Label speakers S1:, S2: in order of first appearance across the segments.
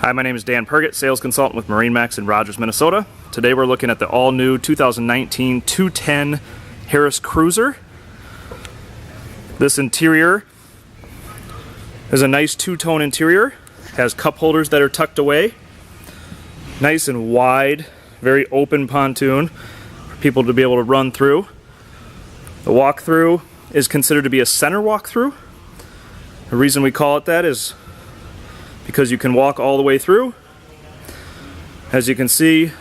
S1: Hi, my name is Dan Pergett, sales consultant with MarineMax in Rogers, Minnesota. Today we're looking at the all-new 2019 210 Harris Cruiser. This interior is a nice two-tone interior. Has cup holders that are tucked away. Nice and wide, very open pontoon for people to be able to run through. The walk-through is considered to be a center walk-through. The reason we call it that is because you can walk all the way through. As you can see,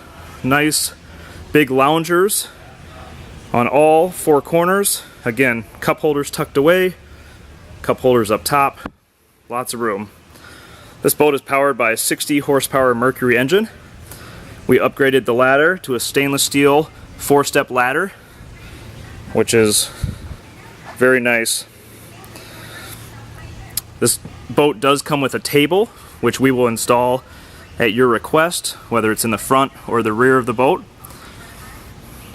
S1: nice big loungers on all four corners. Again, cup holders tucked away, cup holders up top, lots of room. This boat is powered by a 60 horsepower Mercury engine. We upgraded the ladder to a stainless steel 4-step ladder, which is very nice. This boat does come with a table, which we will install at your request, whether it's in the front or the rear of the boat.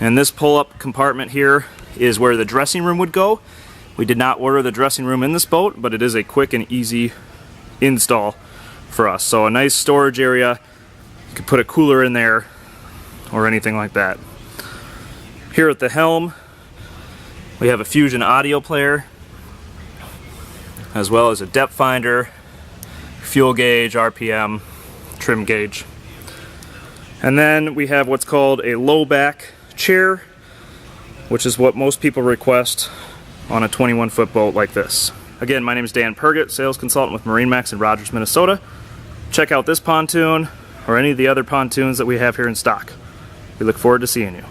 S1: And this pull-up compartment here is where the dressing room would go. We did not order the dressing room in this boat, but it is a quick and easy install for us. So a nice storage area. You could put a cooler in there or anything like that. Here at the helm, we have a Fusion audio player, as well as a depth finder, fuel gauge, RPM, trim gauge. And then we have what's called a low back chair, which is what most people request on a 21-foot boat like this. Again, my name is Dan Pergett, sales consultant with MarineMax in Rogers, Minnesota. Check out this pontoon or any of the other pontoons that we have here in stock. We look forward to seeing you.